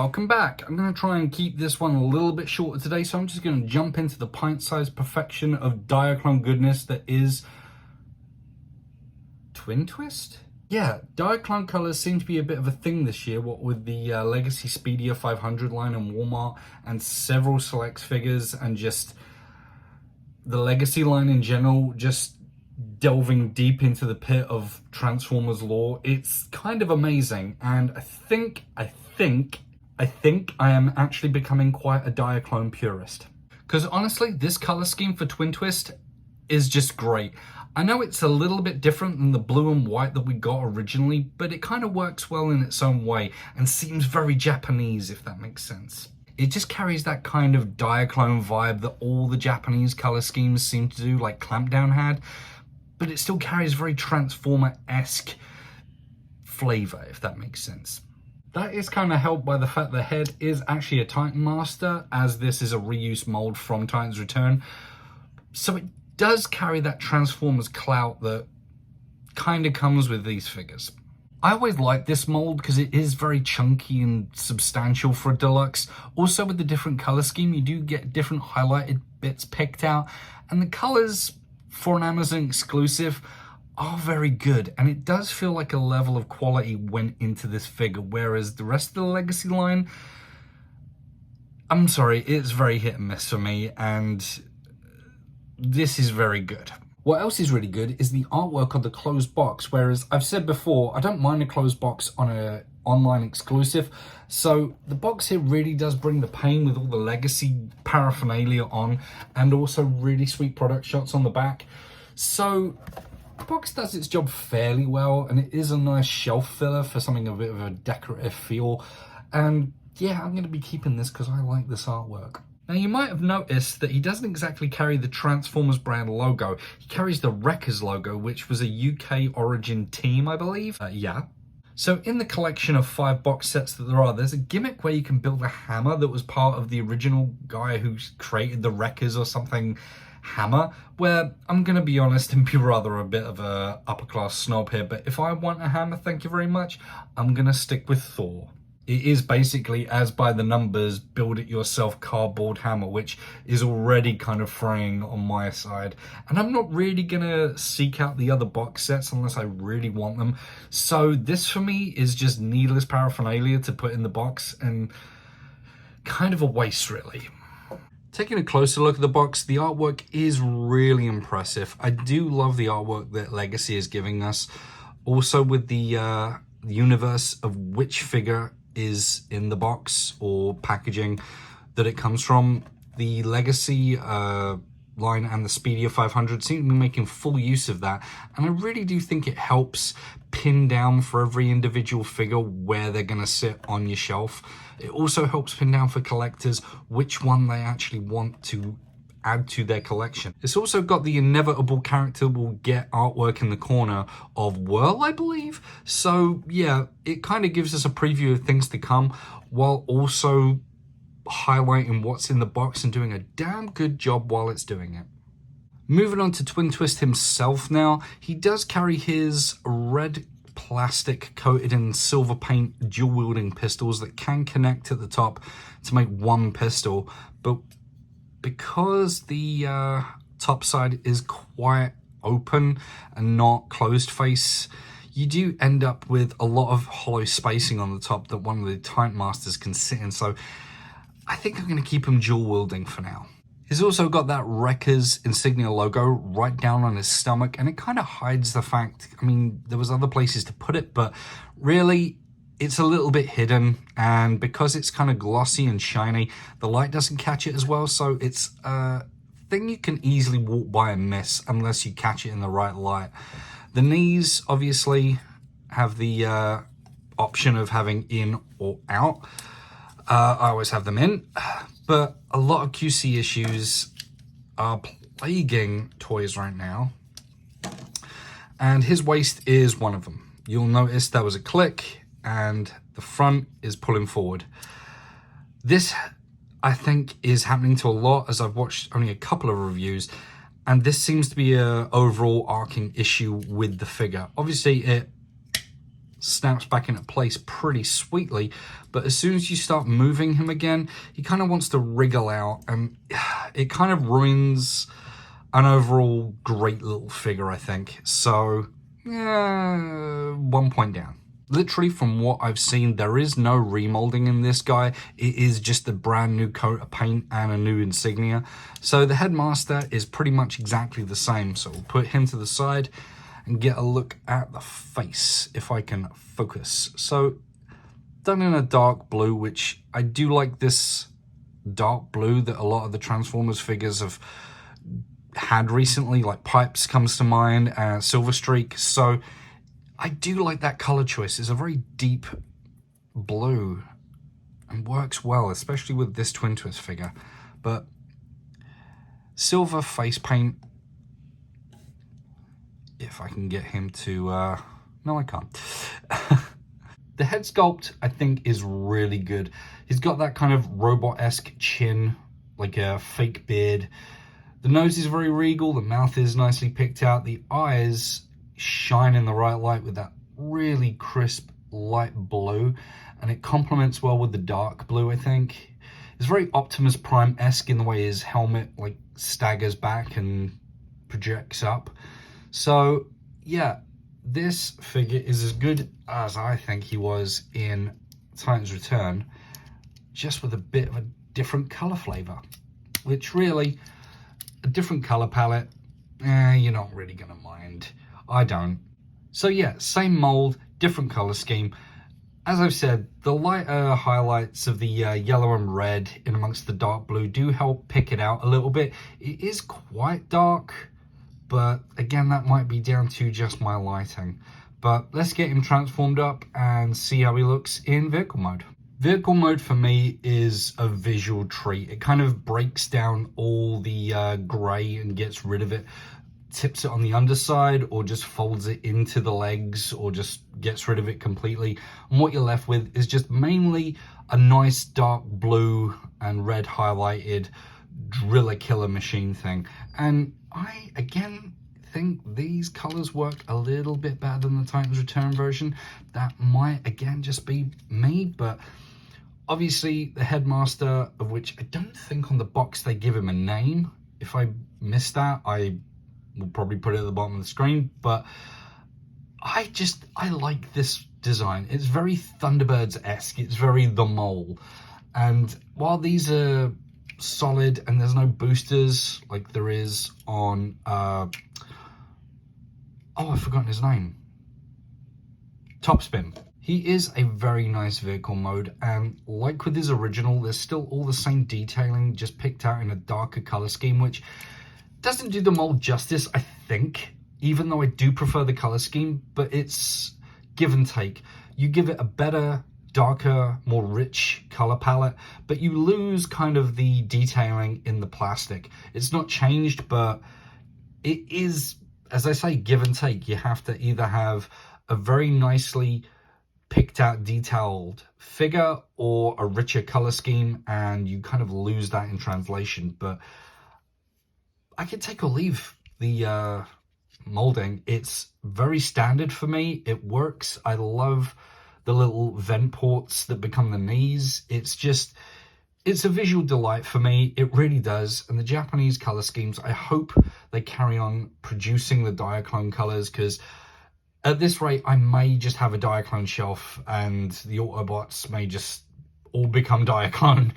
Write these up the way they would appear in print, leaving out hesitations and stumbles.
welcome back. I'm going to try and keep this one a little bit shorter today, so I'm just going to jump into the pint-sized perfection of Diaclone goodness that is Twin Twist? Yeah, Diaclone colors seem to be a bit of a thing this year, what with the Legacy Speedia 500 line in Walmart and several select figures and just the Legacy line in general, just delving deep into the pit of Transformers lore. It's kind of amazing, and I think I am actually becoming quite a Diaclone purist. Because honestly, this color scheme for Twin Twist is just great. I know it's a little bit different than the blue and white that we got originally, but it kind of works well in its own way and seems very Japanese, if that makes sense. It just carries that kind of Diaclone vibe that all the Japanese color schemes seem to do, like Clampdown had, but it still carries very Transformer-esque flavor, if that makes sense. That is kind of helped by the fact the head is actually a Titan Master, as this is a reuse mold from Titan's Return. So it does carry that Transformers clout that kind of comes with these figures. I always like this mold because it is very chunky and substantial for a deluxe. Also with the different color scheme, you do get different highlighted bits picked out, and the colors for an Amazon exclusive are very good, and it does feel like a level of quality went into this figure, whereas the rest of the Legacy line, I'm sorry, it's very hit and miss for me, and this is very good. What else is really good is the artwork on the closed box, whereas I've said before, I don't mind a closed box on an online exclusive, so the box here really does bring the pain with all the Legacy paraphernalia on, and also really sweet product shots on the back. So the box does its job fairly well, and it is a nice shelf filler for something a bit of a decorative feel. And yeah, I'm going to be keeping this because I like this artwork. Now, you might have noticed that he doesn't exactly carry the Transformers brand logo. He carries the Wreckers logo, which was a UK origin team, I believe. Yeah. So in the collection of 5 box sets that there are, there's a gimmick where you can build a hammer that was part of the original guy who created the Wreckers or something hammer, where I'm going to be honest and be rather a bit of a upper class snob here, but if I want a hammer, thank you very much, I'm going to stick with Thor. It is basically, as by the numbers, build it yourself cardboard hammer, which is already kind of fraying on my side. And I'm not really going to seek out the other box sets unless I really want them. So this for me is just needless paraphernalia to put in the box and kind of a waste, really. Taking a closer look at the box, the artwork is really impressive. I do love the artwork that Legacy is giving us. Also with the universe of which figure is in the box or packaging that it comes from. The Legacy line and the Speedia 500 seem to be making full use of that, and I really do think it helps pin down for every individual figure where they're going to sit on your shelf. It also helps pin down for collectors which one they actually want to add to their collection. It's also got the inevitable character will get artwork in the corner of Whirl, I believe. So yeah, it kind of gives us a preview of things to come while also highlighting what's in the box and doing a damn good job while it's doing it. Moving on to Twin Twist himself now, he does carry his red plastic coated in silver paint dual wielding pistols that can connect at the top to make one pistol, but because the top side is quite open and not closed face, you do end up with a lot of hollow spacing on the top that one of the Titan Masters can sit in, so I think I'm going to keep him dual wielding for now. He's also got that Wreckers insignia logo right down on his stomach, and it kind of hides the fact, I mean, there was other places to put it, but really it's a little bit hidden, and because it's kind of glossy and shiny, the light doesn't catch it as well, so it's a thing you can easily walk by and miss unless you catch it in the right light. The knees obviously have the option of having in or out. I always have them in, but a lot of QC issues are plaguing toys right now, and his waist is one of them. You'll notice there was a click and the front is pulling forward. This, I think, is happening to a lot, as I've watched only a couple of reviews, and this seems to be a overall arcing issue with the figure. Obviously it snaps back into place pretty sweetly, but as soon as you start moving him again, he kind of wants to wriggle out, and it kind of ruins an overall great little figure, I think. So, 1 point down. Literally, from what I've seen, there is no remolding in this guy. It is just a brand new coat of paint and a new insignia. So the headmaster is pretty much exactly the same. So we'll put him to the side and get a look at the face, if I can focus. So, done in a dark blue, which I do like this dark blue that a lot of the Transformers figures have had recently, like Pipes comes to mind, and Silver Streak. So I do like that color choice. It's a very deep blue and works well, especially with this Twin Twist figure. But silver face paint, if I can get him to, no, I can't. The head sculpt, I think, is really good. He's got that kind of robot-esque chin, like a fake beard. The nose is very regal, the mouth is nicely picked out, the eyes shine in the right light with that really crisp light blue, and it complements well with the dark blue, I think. It's very Optimus Prime-esque in the way his helmet like staggers back and projects up. So yeah, this figure is as good as I think he was in Titans Return, just with a bit of a different color flavor, which really, a different color palette, you're not really gonna mind. I don't. So yeah, same mold, different color scheme. As I've said, the lighter highlights of the yellow and red in amongst the dark blue do help pick it out a little bit. It is quite dark, but again, that might be down to just my lighting. But let's get him transformed up and see how he looks in vehicle mode. Vehicle mode for me is a visual treat. It kind of breaks down all the gray and gets rid of it, tips it on the underside, or just folds it into the legs, or just gets rid of it completely. And what you're left with is just mainly a nice dark blue and red highlighted driller killer machine thing. And I, again, think these colors work a little bit better than the Titans Return version. That might, again, just be me, but obviously the headmaster, of which I don't think on the box they give him a name. If I missed that, I will probably put it at the bottom of the screen, but I like this design. It's very Thunderbirds-esque. It's very The Mole. And while these are solid and there's no boosters like there is on, oh, I've forgotten his name. Topspin. He is a very nice vehicle mode, and like with his original, there's still all the same detailing, just picked out in a darker color scheme, which doesn't do the mold justice, I think, even though I do prefer the color scheme, but it's give and take. You give it a better, darker, more rich color palette, but you lose kind of the detailing in the plastic. It's not changed, but it is, as I say, give and take. You have to either have a very nicely picked out, detailed figure, or a richer color scheme, and you kind of lose that in translation. But I could take or leave the molding. It's very standard for me. It works. I love the little vent ports that become the knees. It's a visual delight for me. It really does. And the Japanese color schemes, I hope they carry on producing the Diaclone colors, because at this rate, I may just have a Diaclone shelf and the Autobots may just all become Diaclone.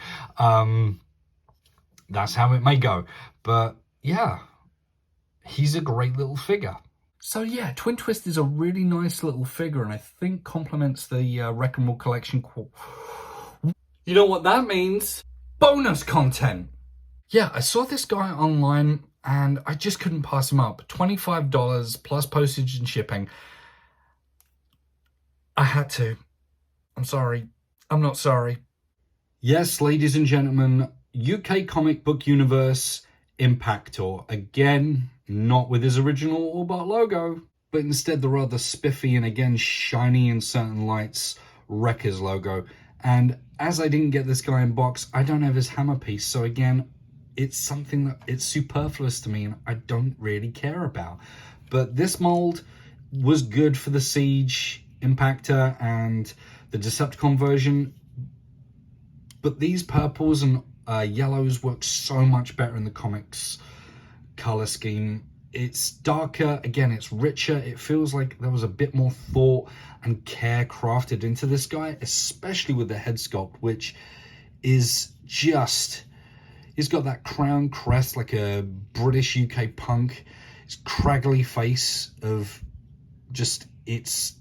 That's how it may go. But yeah, he's a great little figure. So yeah, Twin Twist is a really nice little figure, and I think complements the Wreck and Roll collection. You know what that means? Bonus content! Yeah, I saw this guy online and I just couldn't pass him up. $25 plus postage and shipping. I had to. I'm sorry. I'm not sorry. Yes, ladies and gentlemen, UK comic book universe Impactor. Again, not with his original Autobot logo, but instead the rather spiffy and again shiny in certain lights Wrecker's logo. And as I didn't get this guy in box, I don't have his hammer piece. So again, it's something that it's superfluous to me and I don't really care about. But this mold was good for the Siege. Impactor and the Decepticon version, but these purples and yellows work so much better in the comics color scheme. It's darker, again, it's richer. It feels like there was a bit more thought and care crafted into this guy, especially with the head sculpt, which is just, he's got that crown crest like a British UK punk. His craggly face of just, it's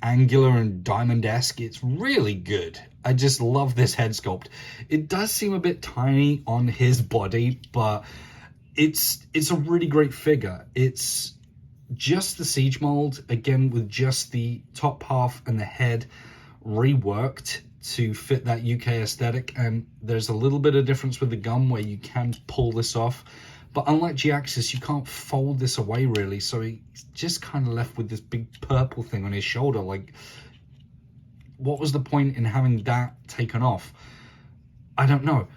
angular and diamond-esque. It's really good. I just love this head sculpt. It does seem a bit tiny on his body, but it's a really great figure. It's just the Siege mold, again, with just the top half and the head reworked to fit that UK aesthetic, and there's a little bit of difference with the gun where you can pull this off, but unlike G-Axis, you can't fold this away really, so he's just kind of left with this big purple thing on his shoulder. Like, what was the point in having that taken off? I don't know.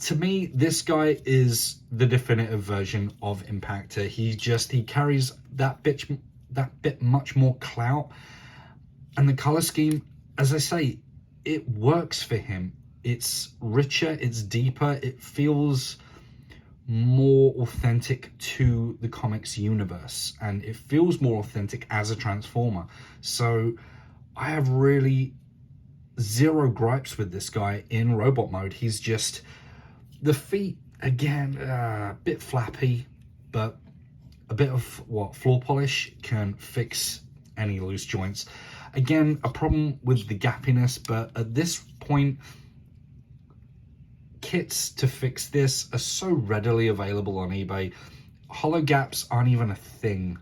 To me, this guy is the definitive version of Impactor. He carries that bit much more clout, and the color scheme, as I say, it works for him. It's richer, it's deeper, it feels more authentic to the comics universe, and it feels more authentic as a Transformer. So I have really zero gripes with this guy in robot mode. He's just, the feet, again, a bit flappy, but a bit of floor polish can fix any loose joints. Again, a problem with the gappiness, but at this point, kits to fix this are so readily available on eBay. Hollow gaps aren't even a thing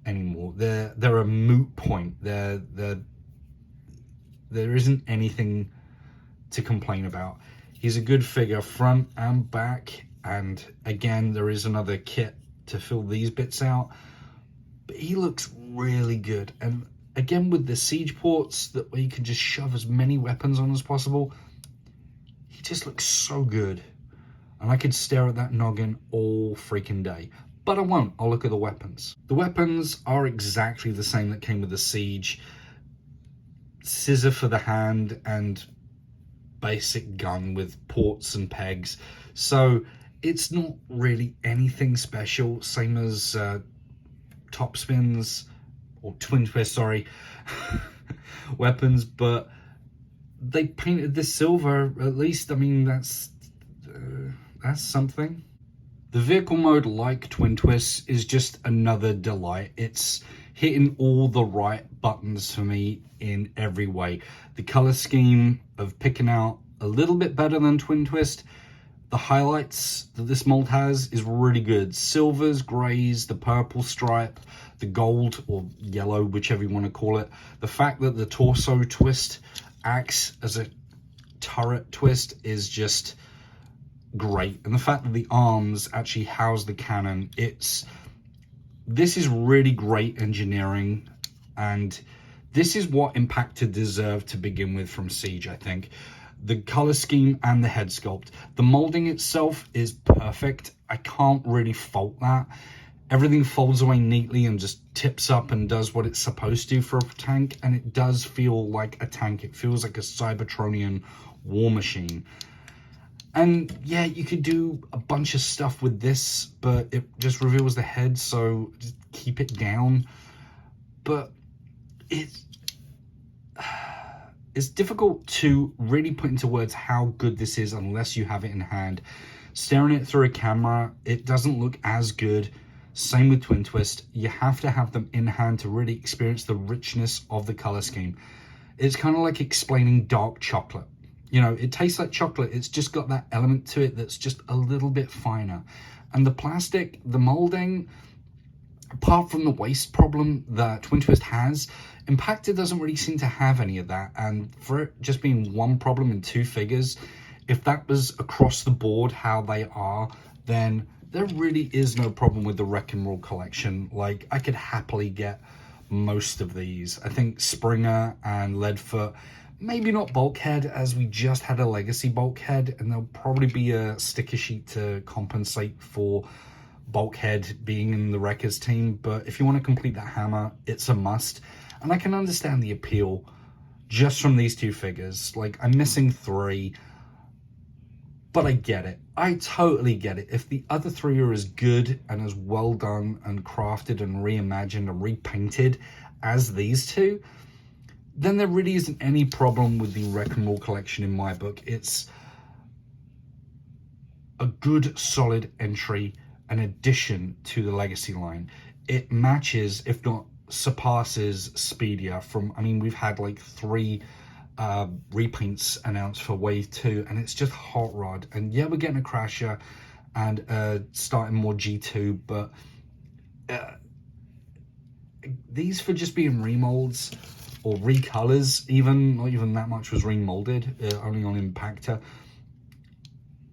anymore. They're a moot point. There isn't anything to complain about. He's a good figure front and back, and again, there is another kit to fill these bits out, but he looks really good. And again, with the siege ports that where you can just shove as many weapons on as possible, he just looks so good. And I could stare at that noggin all freaking day, but I won't. I'll look at the weapons. The weapons are exactly the same that came with the siege. Scissor for the hand and basic gun with ports and pegs. So it's not really anything special, same as top spins or twin twist, sorry, weapons, but they painted this silver. At least, I mean, that's something. The vehicle mode, like Twin Twists, is just another delight. It's hitting all the right buttons for me in every way. The color scheme of picking out a little bit better than Twin Twist. The highlights that this mold has is really good. Silvers, grays, the purple stripe, the gold or yellow, whichever you want to call it. The fact that the torso twist acts as a turret twist is just great. And the fact that the arms actually house the cannon, this is really great engineering, and this is what Impactor deserved to begin with from Siege, I think. The color scheme and the head sculpt. The molding itself is perfect. I can't really fault that. Everything folds away neatly and just tips up and does what it's supposed to for a tank, and it does feel like a tank. It feels like a Cybertronian war machine. And yeah, you could do a bunch of stuff with this, but it just reveals the head, so just keep it down. But it's difficult to really put into words how good this is unless you have it in hand. Staring it through a camera, it doesn't look as good. Same with Twin Twist. You have to have them in hand to really experience the richness of the color scheme. It's kind of like explaining dark chocolate. You know, it tastes like chocolate. It's just got that element to it that's just a little bit finer. And the plastic, the molding, apart from the waste problem that Twin Twist has, Impactor doesn't really seem to have any of that. And for it just being one problem in two figures, if that was across the board how they are, then there really is no problem with the Wreck and Roll collection. Like, I could happily get most of these. I think Springer and Leadfoot, maybe not Bulkhead, as we just had a Legacy Bulkhead, and there'll probably be a sticker sheet to compensate for Bulkhead being in the Wreckers team, but if you want to complete that hammer, it's a must. And I can understand the appeal just from these two figures. Like, I'm missing 3, but I get it. I totally get it. If the other 3 are as good and as well done and crafted and reimagined and repainted as these 2, then there really isn't any problem with the Wreck and Roll collection in my book. It's a good, solid entry, an addition to the Legacy line. It matches, if not surpasses, Speedia from, I mean, we've had like 3 repaints announced for Wave 2, and it's just hot rod. And yeah, we're getting a Crasher and starting more G2, but these, for just being remolds or recolors, even not even that much was remolded, only on Impactor,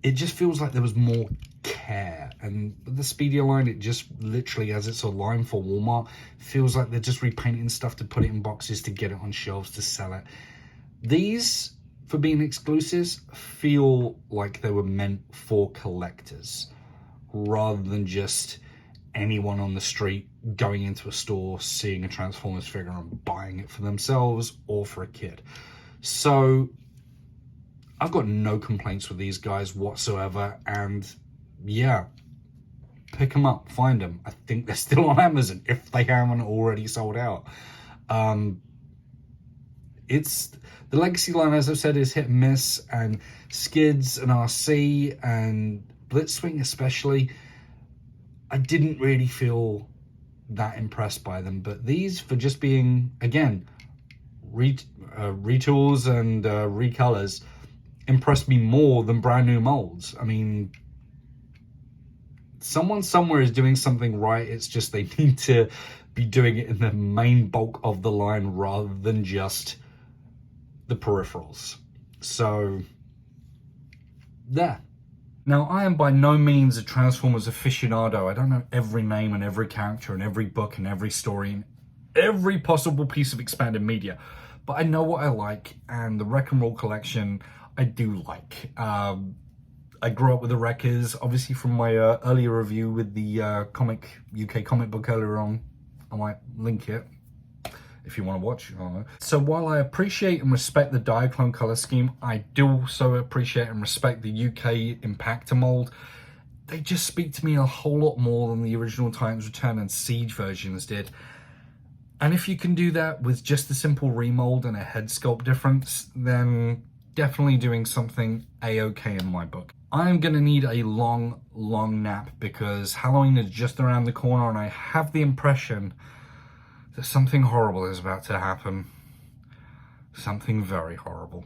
it just feels like there was more care. And the Speedia line, it just literally, as it's a line for Walmart, feels like they're just repainting stuff to put it in boxes to get it on shelves to sell it. These, for being exclusives, feel like they were meant for collectors rather than just anyone on the street going into a store, seeing a Transformers figure and buying it for themselves or for a kid. So I've got no complaints with these guys whatsoever, and yeah, pick them up, find them. I think they're still on Amazon if they haven't already sold out. It's the Legacy line, as I've said, is hit and miss, and Skids and RC and Blitzwing especially, I didn't really feel that impressed by them. But these, for just being, again, retools and recolors, impressed me more than brand new molds. I mean, someone somewhere is doing something right. It's just they need to be doing it in the main bulk of the line rather than just the peripherals. So there. Now, I am by no means a Transformers aficionado. I don't know every name and every character and every book and every story and every possible piece of expanded media, but I know what I like, and the Wreck and Roll collection I do like. I grew up with the Wreckers, obviously from my earlier review with the UK comic book earlier on. I might link it if you want to watch. I don't know. So while I appreciate and respect the Diaclone color scheme, I do also appreciate and respect the UK Impactor mold. They just speak to me a whole lot more than the original Titans Return and Siege versions did. And if you can do that with just a simple remold and a head sculpt difference, then definitely doing something a-okay in my book. I'm going to need a long nap because Halloween is just around the corner, and I have the impression that something horrible is about to happen. Something very horrible.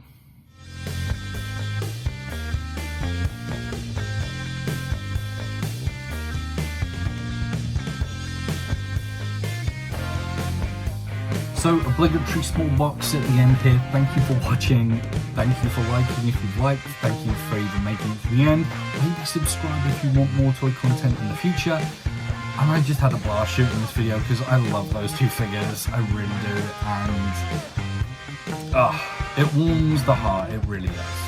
So, obligatory small box at the end here. Thank you for watching. Thank you for liking if you've liked. Thank you for even making it to the end. Maybe subscribe if you want more toy content in the future. And I just had a blast shooting this video because I love those 2 figures. I really do. And it warms the heart. It really does.